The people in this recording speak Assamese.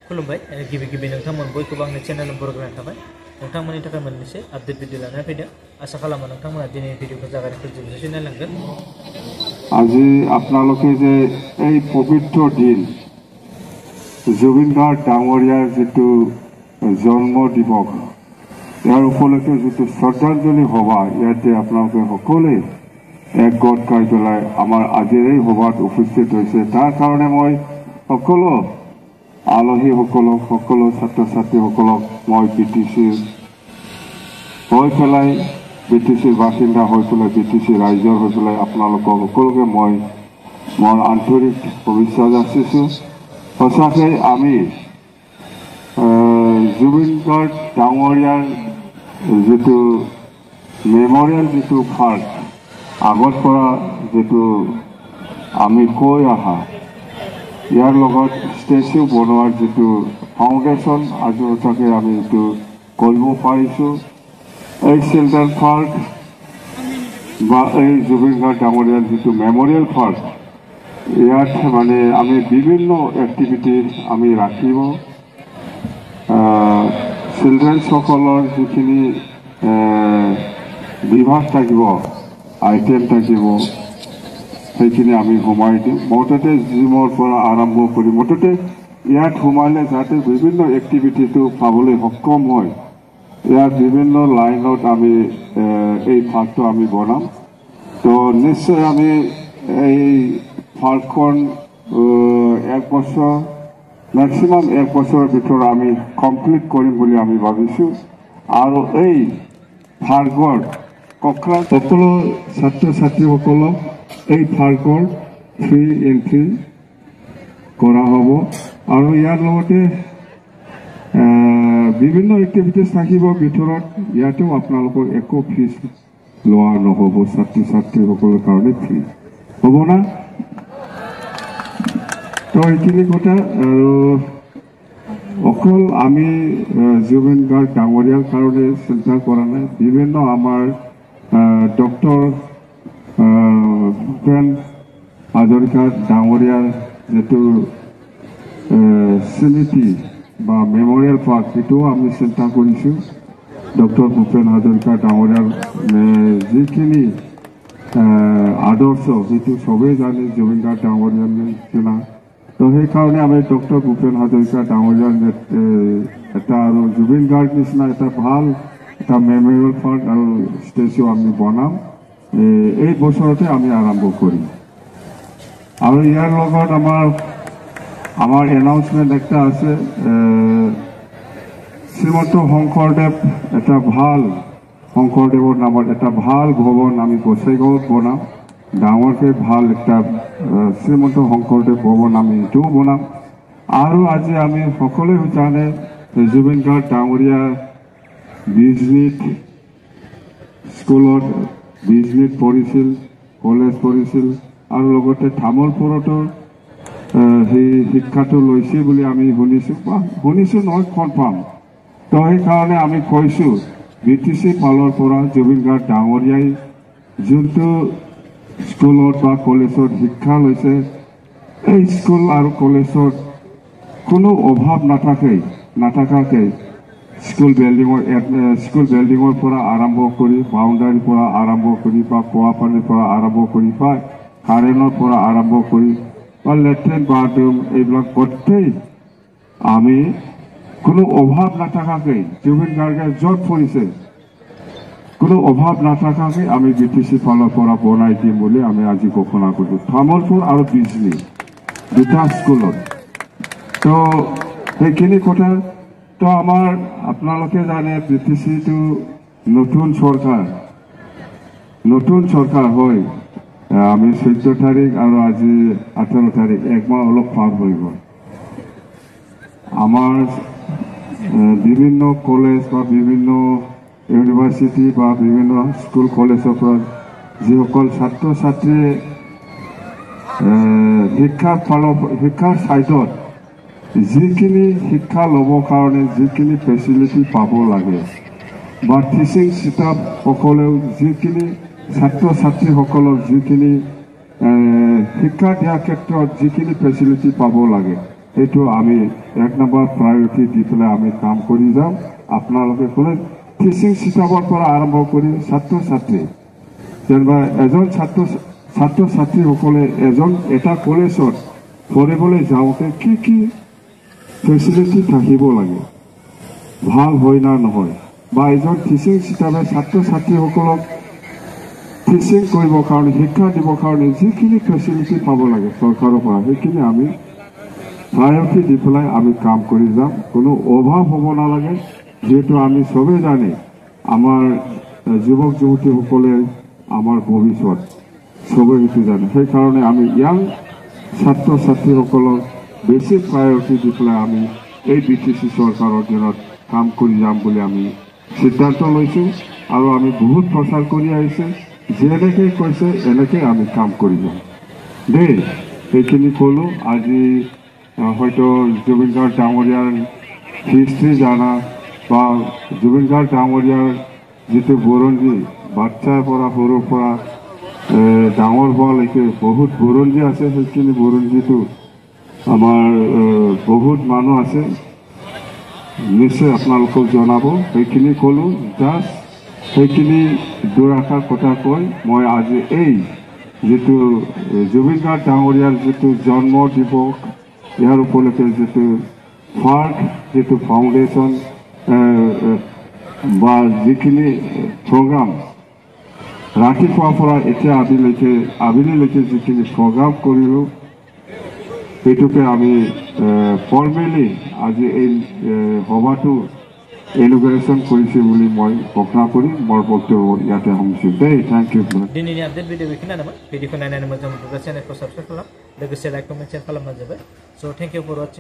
खुलुमबाय गिबि गिबि नोंथांमोन बयखौबो आंनि चेनेल बरायनाय थाबाय नोंथांमोननि थाखाय मोननैसो आपडेट भिडिअ लानानै फैदों आसा खालामो नोंथांमोना दिनै भिडिअखौ जागायनायनिफ्राय जोबजासिम नायलांगोन আজি আপোনালোকে যে এই পবিত্ৰ দিন জুবিন গাৰ্গ ডাঙৰীয়াৰ যিটো জন্ম দিৱস ইয়াৰ উপলক্ষে যিটো শ্ৰদ্ধাঞ্জলি সভা ইয়াতে আপোনালোকে সকলোৱে একগোট খাই পেলাই আমাৰ আজিৰ এই সভাত উপস্থিত হৈছে তাৰ কাৰণে মই সকলো আলহীসকলক সকলো ছাত্ৰ ছাত্ৰীসকলক মই বিটিচিৰ হৈ পেলাই বিটিচিৰ বাসিন্দা হৈ পেলাই বিটিচি ৰাইজৰ হৈ পেলাই আপোনালোকক সকলোকে মই মোৰ আন্তৰিক শুভেচ্ছা যাচিছোঁ সঁচাকৈ আমি জুবিন গাৰ্গ ডাঙৰীয়াৰ যিটো মেমৰিয়েল যিটো পাৰ্ক আগৰ পৰা যিটো আমি কৈ অহা ইয়াৰ লগত ষ্টেচু বনোৱাৰ যিটো ফাউণ্ডেশ্যন আজি সঁচাকৈ আমি এইটো কৰিব পাৰিছোঁ এই চিলড্ৰেন পাৰ্ক বা এই জুবিন গাৰ্গ ডাঙৰীয়াৰ যিটো মেমৰিয়েল পাৰ্ক ইয়াত মানে আমি বিভিন্ন এক্টিভিটি আমি ৰাখিব চিলড্ৰেনসকলৰ যিখিনি বিভাগ থাকিব আইটেম থাকিব সেইখিনি আমি সোমাই দিওঁ মুঠতে জিমৰ পৰা আৰম্ভ কৰি মুঠতে ইয়াত সোমালে যাতে বিভিন্ন এক্টিভিটিটো পাবলৈ সক্ষম হয় ইয়াত বিভিন্ন লাইনত আমি এই পাৰ্কটো আমি বনাম তো নিশ্চয় আমি এই পাৰ্কখন এক বছৰ মেক্সিমাম এক বছৰৰ ভিতৰত আমি কমপ্লিট কৰিম বুলি আমি ভাবিছোঁ আৰু এই পাৰ্কৰ কক্ৰা সকলো ছাত্ৰ ছাত্ৰীসকলক এই পাৰ্কৰ ফ্ৰী এণ্ট্ৰি কৰা হ'ব আৰু ইয়াৰ লগতে বিভিন্ন এক্টিভিটিজ থাকিব ভিতৰত ইয়াতেও আপোনালোকৰ একো ফিজ লোৱা নহ'ব ছাত্ৰ ছাত্ৰীসকলৰ কাৰণে ফ্ৰী হ'ব না তো এইখিনি কথা আৰু অকল আমি জুবিন গাৰ্গ ডাঙৰীয়াৰ কাৰণে চিন্তা কৰা নাই বিভিন্ন আমাৰ ডক্টৰ ভূপেন হাজৰিকা ডাঙৰীয়াৰ যিটো স্মৃতি বা মেমৰিয়েল পাৰ্ক সেইটোও আমি চিন্তা কৰিছোঁ ডক্টৰ ভূপেন হাজৰিকা ডাঙৰীয়াৰ যিখিনি আদৰ্শ সেইটো চবেই জানে জুবিন গাৰ্গ ডাঙৰীয়াৰ নিচিনা তো সেইকাৰণে আমি ডক্টৰ ভূপেন হাজৰিকা ডাঙৰীয়াৰ এটা আৰু জুবিন গাৰ্গ নিচিনা এটা ভাল এটা মেমৰিয়েল পাৰ্ক আৰু ষ্টেচু আমি বনাম এই বছৰতে আমি আৰম্ভ কৰিম আৰু ইয়াৰ লগত আমাৰ এনাউন্সমেণ্ট একটা আছে শ্ৰীমন্ত শংকৰদেৱ এটা ভাল শংকৰদেৱৰ নামত এটা ভাল ভৱন আমি গোসাইগাঁৱত বনাম ডাঙৰকৈ ভাল একটা শ্ৰীমন্ত শংকৰদেৱ ভৱন আমি এইটোও বনাম আৰু আজি আমি সকলোৱে জানে জুবিন গাৰ্গ ডাঙৰীয়া বিজনীত স্কুলত বিজনীত পঢ়িছিল কলেজ পঢ়িছিল আৰু লগতে তামোলপুৰতো সেই শিক্ষাটো লৈছে বুলি আমি শুনিছোঁ নহয় কনফাৰ্ম তো সেইকাৰণে আমি কৈছোঁ বিটিচি ফালৰ পৰা জুবিন গাৰ্গ ডাঙৰীয়াই যোনটো স্কুলত বা কলেজত শিক্ষা লৈছে এই স্কুল আৰু কলেজত কোনো অভাৱ নাথাকাকৈ স্কুল বিল্ডিঙৰ পৰা আৰম্ভ কৰি বাউণ্ডাৰীৰ পৰা আৰম্ভ কৰি বা খোৱা পানীৰ পৰা আৰম্ভ কৰি বা কাৰেণ্টৰ পৰা আৰম্ভ কৰি বা লেট্ৰিন বাথৰুম এইবিলাক গোটেই আমি কোনো অভাৱ নাথাকাকৈ জুবিন গাৰ্গে য'ত পৰিছে কোনো অভাৱ নাথাকাকৈ আমি বিটিচি ফালৰ পৰা বনাই দিম বুলি আমি আজি ঘোষণা কৰিছোঁ তামোলপুৰ আৰু বিজনী দুটা স্কুলত তো সেইখিনি কথা তো আমাৰ আপোনালোকে জানে বিটিচিটো নতুন চৰকাৰ হয় আমি 14 তাৰিখ আৰু আজি 18 তাৰিখ একমাহ অলপ পাৰ হৈ গ'ল আমাৰ বিভিন্ন কলেজ বা বিভিন্ন ইউনিভাৰ্চিটি বা বিভিন্ন স্কুল কলেজৰ পৰা যিসকল ছাত্ৰ ছাত্ৰীয়ে শিক্ষাৰ ছাইডত যিখিনি শিক্ষা ল'বৰ কাৰণে যিখিনি ফেচিলিটি পাব লাগে বা টিচিং ষ্টাফসকলেও যিখিনি ছাত্ৰ ছাত্ৰীসকলক যিখিনি শিক্ষা দিয়াৰ ক্ষেত্ৰত যিখিনি ফেচিলিটি পাব লাগে সেইটো আমি 1 নম্বৰ প্ৰায়োৰিটি দি পেলাই আমি কাম কৰি যাম আপোনালোকে কোনে টিচিং ষ্টাফৰ পৰা আৰম্ভ কৰি ছাত্ৰ ছাত্ৰী যেনিবা এজন ছাত্ৰ ছাত্ৰীসকলে এটা কলেজত পঢ়িবলৈ যাওঁতে কি ফেচিলিটি থাকিব লাগে ভাল হয় না নহয় বা এজন টিচিং ষ্টাফে ছাত্ৰ ছাত্ৰীসকলক টিচিং কৰিবৰ কাৰণে শিক্ষা দিবৰ কাৰণে যিখিনি ফেচিলিটি পাব লাগে চৰকাৰৰ পৰা সেইখিনি আমি প্ৰায়োৰিটি দি পেলাই আমি কাম কৰি যাম কোনো অভাৱ হ'ব নালাগে যেহেতু আমি চবেই জানে আমাৰ যুৱক যুৱতীসকলে আমাৰ ভৱিষ্যত চবেই সেইটো জানে সেইকাৰণে আমি ইয়াং ছাত্ৰ ছাত্ৰীসকলক বেছি প্ৰায়োৰিটি দি পেলাই আমি এই BTC চৰকাৰৰ দিনত কাম কৰি যাম বুলি আমি সিদ্ধান্ত লৈছোঁ আৰু আমি বহুত প্ৰচাৰ কৰি আহিছোঁ যেনেকে কৈছে এনেকে আমি কাম কৰি যাম দেই সেইখিনি ক'লো আজি হয়তো জুবিন গাৰ্গ ডাঙৰীয়াৰ হিষ্ট্ৰী জানা বা জুবিন গাৰ্গ ডাঙৰীয়াৰ যিটো বুৰঞ্জী বাচ্চাৰ পৰা সৰুৰ পৰা ডাঙৰ হোৱালৈকে বহুত বুৰঞ্জী আছে সেইখিনি বুৰঞ্জীটো আমাৰ বহুত মানুহ আছে নিশ্চয় আপোনালোকক জনাব সেইখিনি ক'লো জাষ্ট সেইখিনি দুআষাৰ কথা কৈ মই আজি এই যেটো জুবিন গাৰ্গ ডাঙৰীয়াৰ যেটো জন্ম দিৱস ইয়াৰ উপলক্ষে যেটো ফাৰ্ক যেটো ফাউণ্ডেশ্যন বা যিখিনি প্ৰগ্ৰাম ৰাতিপুৱাৰ পৰা এতিয়া আবেলিলৈকে যিখিনি প্ৰগ্ৰাম কৰিলোঁ সেইটোকে আমি ফৰ্মেলি আজি এই সভাটো ইনগ্ৰেশ্যন কৰিছে বুলি মই ঘোষণা কৰি মোৰ বক্তব্য ইয়াতে সামৰিছোঁ দেই থেংক ইউ दिनैनि आपडेट भिडिअ बेखिनियानोमोन भिडिअखौ नायनानै मोजां मोनोब्ला चेनेलखौ साबस्क्राइब खालाम लोगोसे लाइक कमेन्ट शेयार खालामबानो जाबाय स' थेंक इउ फर वाचिं